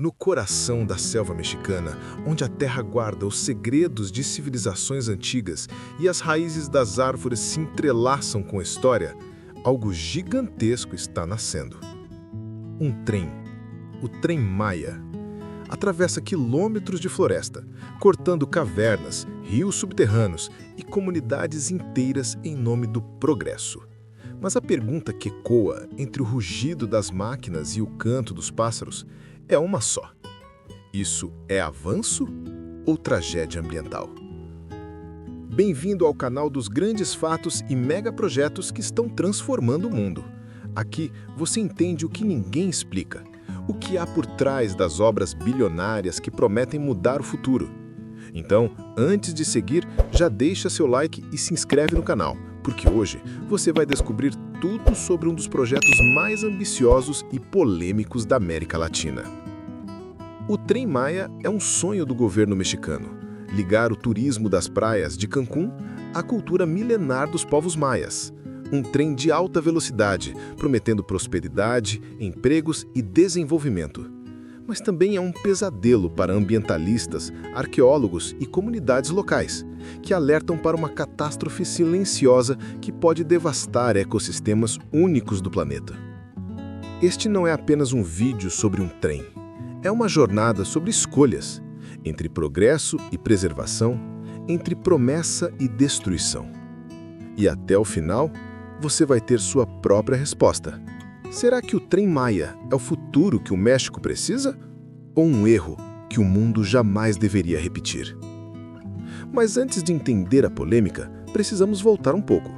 No coração da selva mexicana, onde a terra guarda os segredos de civilizações antigas e as raízes das árvores se entrelaçam com a história, algo gigantesco está nascendo. Um trem, o Tren Maya, atravessa quilômetros de floresta, cortando cavernas, rios subterrâneos e comunidades inteiras em nome do progresso. Mas a pergunta que ecoa entre o rugido das máquinas e o canto dos pássaros é uma só. Isso é avanço ou tragédia ambiental? Bem-vindo ao canal dos grandes fatos e megaprojetos que estão transformando o mundo. Aqui você entende o que ninguém explica, o que há por trás das obras bilionárias que prometem mudar o futuro. Então, antes de seguir, já deixa seu like e se inscreve no canal, porque hoje você vai descobrir tudo sobre um dos projetos mais ambiciosos e polêmicos da América Latina. O Tren Maya é um sonho do governo mexicano, ligar o turismo das praias de Cancún à cultura milenar dos povos maias. Um trem de alta velocidade, prometendo prosperidade, empregos e desenvolvimento. Mas também é um pesadelo para ambientalistas, arqueólogos e comunidades locais, que alertam para uma catástrofe silenciosa que pode devastar ecossistemas únicos do planeta. Este não é apenas um vídeo sobre um trem. É uma jornada sobre escolhas, entre progresso e preservação, entre promessa e destruição. E até o final, você vai ter sua própria resposta. Será que o Tren Maya é o futuro que o México precisa? Ou um erro que o mundo jamais deveria repetir? Mas antes de entender a polêmica, precisamos voltar um pouco.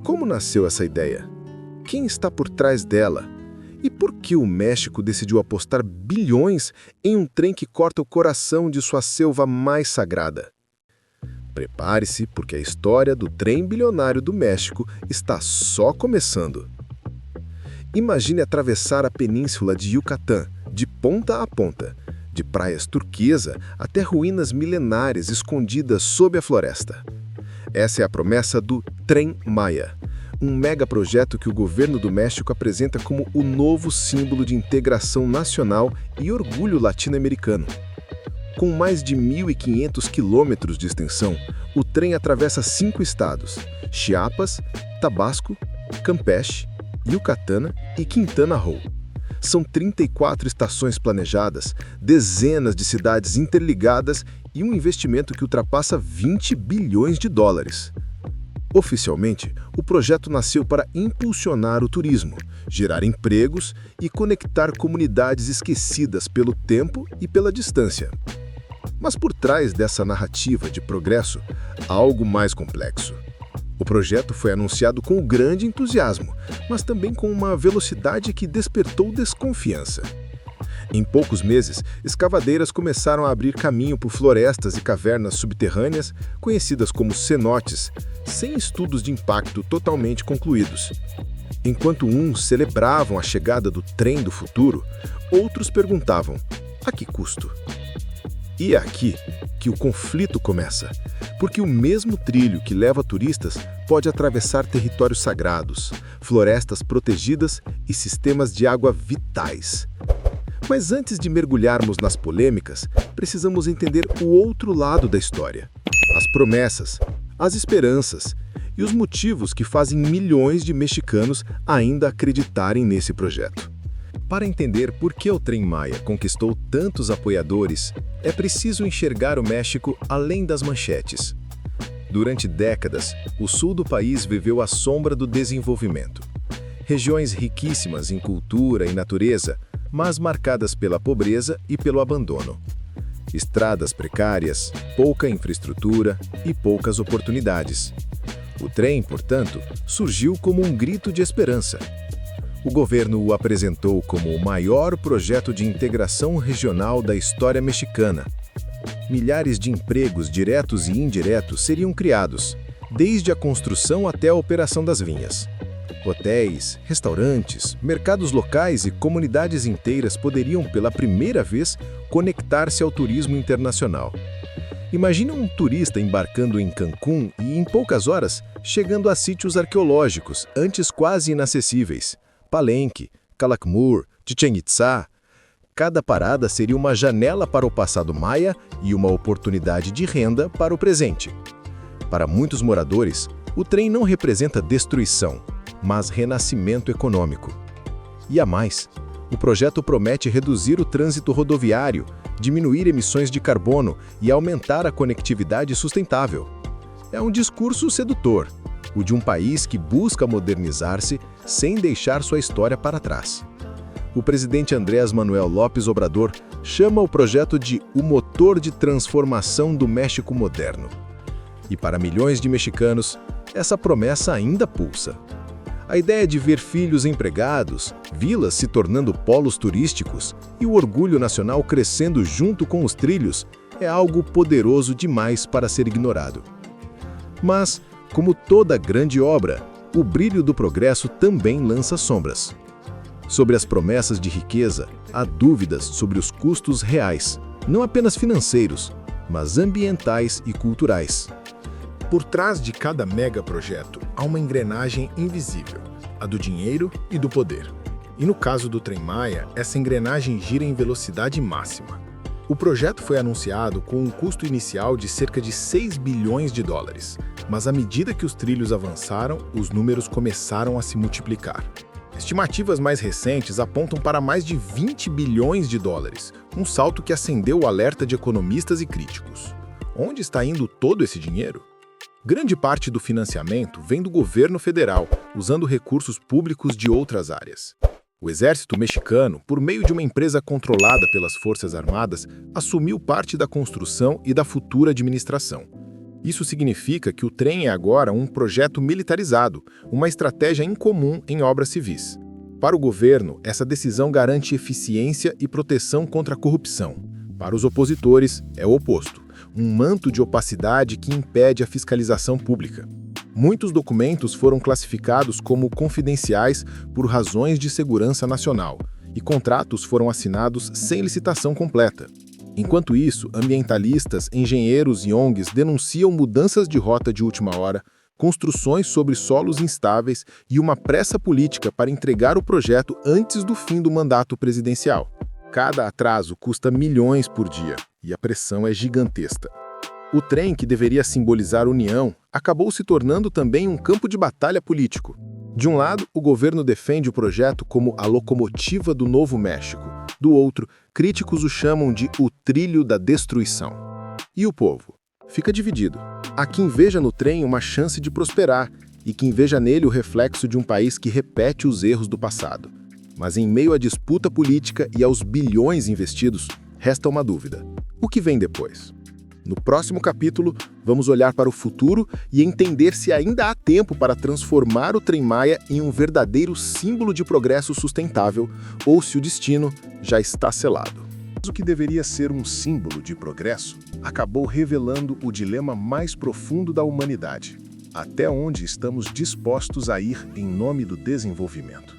Como nasceu essa ideia? Quem está por trás dela? E por que o México decidiu apostar bilhões em um trem que corta o coração de sua selva mais sagrada? Prepare-se, porque a história do trem bilionário do México está só começando. Imagine atravessar a península de Yucatán, de ponta a ponta, de praias turquesa até ruínas milenares escondidas sob a floresta. Essa é a promessa do Tren Maya, um megaprojeto que o governo do México apresenta como o novo símbolo de integração nacional e orgulho latino-americano. Com mais de 1.500 quilômetros de extensão, o trem atravessa 5 estados: Chiapas, Tabasco, Campeche, Yucatán e Quintana Roo. São 34 estações planejadas, dezenas de cidades interligadas e um investimento que ultrapassa 20 bilhões de dólares. Oficialmente, o projeto nasceu para impulsionar o turismo, gerar empregos e conectar comunidades esquecidas pelo tempo e pela distância. Mas por trás dessa narrativa de progresso, há algo mais complexo. O projeto foi anunciado com grande entusiasmo, mas também com uma velocidade que despertou desconfiança. Em poucos meses, escavadeiras começaram a abrir caminho por florestas e cavernas subterrâneas, conhecidas como cenotes, sem estudos de impacto totalmente concluídos. Enquanto uns celebravam a chegada do trem do futuro, outros perguntavam: a que custo? E é aqui que o conflito começa, porque o mesmo trilho que leva turistas pode atravessar territórios sagrados, florestas protegidas e sistemas de água vitais. Mas antes de mergulharmos nas polêmicas, precisamos entender o outro lado da história. As promessas, as esperanças e os motivos que fazem milhões de mexicanos ainda acreditarem nesse projeto. Para entender por que o Tren Maya conquistou tantos apoiadores, é preciso enxergar o México além das manchetes. Durante décadas, o sul do país viveu à sombra do desenvolvimento. Regiões riquíssimas em cultura e natureza, mas marcadas pela pobreza e pelo abandono. Estradas precárias, pouca infraestrutura e poucas oportunidades. O trem, portanto, surgiu como um grito de esperança. O governo o apresentou como o maior projeto de integração regional da história mexicana. Milhares de empregos diretos e indiretos seriam criados, desde a construção até a operação das vinhas. Hotéis, restaurantes, mercados locais e comunidades inteiras poderiam, pela primeira vez, conectar-se ao turismo internacional. Imagina um turista embarcando em Cancún e, em poucas horas, chegando a sítios arqueológicos, antes quase inacessíveis: Palenque, Calakmul, Chichén Itzá. Cada parada seria uma janela para o passado maia e uma oportunidade de renda para o presente. Para muitos moradores, o trem não representa destruição, mas renascimento econômico. E a mais, o projeto promete reduzir o trânsito rodoviário, diminuir emissões de carbono e aumentar a conectividade sustentável. É um discurso sedutor, o de um país que busca modernizar-se sem deixar sua história para trás. O presidente Andrés Manuel López Obrador chama o projeto de o motor de transformação do México moderno. E para milhões de mexicanos, essa promessa ainda pulsa. A ideia de ver filhos empregados, vilas se tornando polos turísticos e o orgulho nacional crescendo junto com os trilhos é algo poderoso demais para ser ignorado. Mas, como toda grande obra, o brilho do progresso também lança sombras. Sobre as promessas de riqueza, há dúvidas sobre os custos reais, não apenas financeiros, mas ambientais e culturais. Por trás de cada megaprojeto há uma engrenagem invisível, a do dinheiro e do poder. E no caso do Tren Maya, essa engrenagem gira em velocidade máxima. O projeto foi anunciado com um custo inicial de cerca de 6 bilhões de dólares, mas à medida que os trilhos avançaram, os números começaram a se multiplicar. Estimativas mais recentes apontam para mais de 20 bilhões de dólares, um salto que acendeu o alerta de economistas e críticos. Onde está indo todo esse dinheiro? Grande parte do financiamento vem do governo federal, usando recursos públicos de outras áreas. O exército mexicano, por meio de uma empresa controlada pelas Forças Armadas, assumiu parte da construção e da futura administração. Isso significa que o trem é agora um projeto militarizado, uma estratégia incomum em obras civis. Para o governo, essa decisão garante eficiência e proteção contra a corrupção. Para os opositores, é o oposto, um manto de opacidade que impede a fiscalização pública. Muitos documentos foram classificados como confidenciais por razões de segurança nacional, e contratos foram assinados sem licitação completa. Enquanto isso, ambientalistas, engenheiros e ONGs denunciam mudanças de rota de última hora, construções sobre solos instáveis e uma pressa política para entregar o projeto antes do fim do mandato presidencial. Cada atraso custa milhões por dia e a pressão é gigantesca. O trem, que deveria simbolizar união, acabou se tornando também um campo de batalha político. De um lado, o governo defende o projeto como a locomotiva do Novo México. Do outro, críticos o chamam de o trilho da destruição. E o povo? Fica dividido. Há quem veja no trem uma chance de prosperar e quem veja nele o reflexo de um país que repete os erros do passado. Mas em meio à disputa política e aos bilhões investidos, resta uma dúvida. O que vem depois? No próximo capítulo, vamos olhar para o futuro e entender se ainda há tempo para transformar o Tren Maya em um verdadeiro símbolo de progresso sustentável ou se o destino já está selado. O que deveria ser um símbolo de progresso acabou revelando o dilema mais profundo da humanidade. Até onde estamos dispostos a ir em nome do desenvolvimento?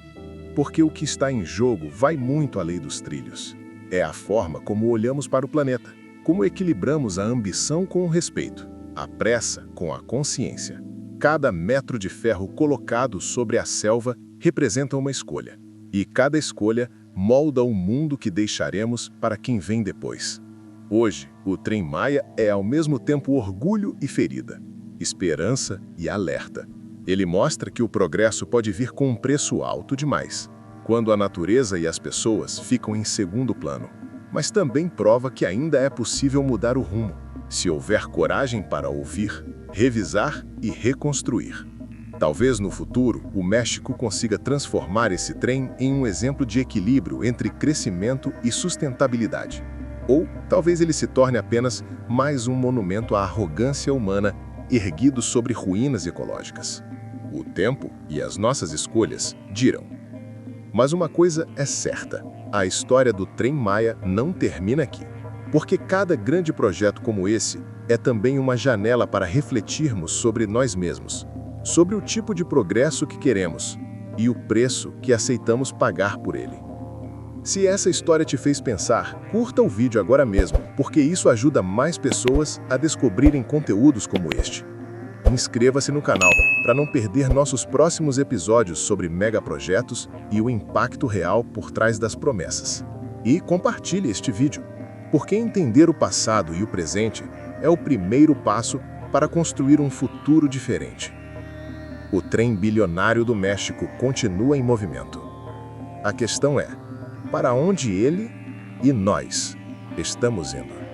Porque o que está em jogo vai muito além dos trilhos. É a forma como olhamos para o planeta. Como equilibramos a ambição com o respeito, a pressa com a consciência. Cada metro de ferro colocado sobre a selva representa uma escolha. E cada escolha molda o mundo que deixaremos para quem vem depois. Hoje, o Tren Maya é ao mesmo tempo orgulho e ferida, esperança e alerta. Ele mostra que o progresso pode vir com um preço alto demais, quando a natureza e as pessoas ficam em segundo plano. Mas também prova que ainda é possível mudar o rumo, se houver coragem para ouvir, revisar e reconstruir. Talvez no futuro, o México consiga transformar esse trem em um exemplo de equilíbrio entre crescimento e sustentabilidade. Ou talvez ele se torne apenas mais um monumento à arrogância humana erguido sobre ruínas ecológicas. O tempo e as nossas escolhas dirão. Mas uma coisa é certa. A história do Tren Maya não termina aqui, porque cada grande projeto como esse é também uma janela para refletirmos sobre nós mesmos, sobre o tipo de progresso que queremos e o preço que aceitamos pagar por ele. Se essa história te fez pensar, curta o vídeo agora mesmo, porque isso ajuda mais pessoas a descobrirem conteúdos como este. Inscreva-se no canal para não perder nossos próximos episódios sobre megaprojetos e o impacto real por trás das promessas. E compartilhe este vídeo, porque entender o passado e o presente é o primeiro passo para construir um futuro diferente. O trem bilionário do México continua em movimento. A questão é, para onde ele e nós estamos indo?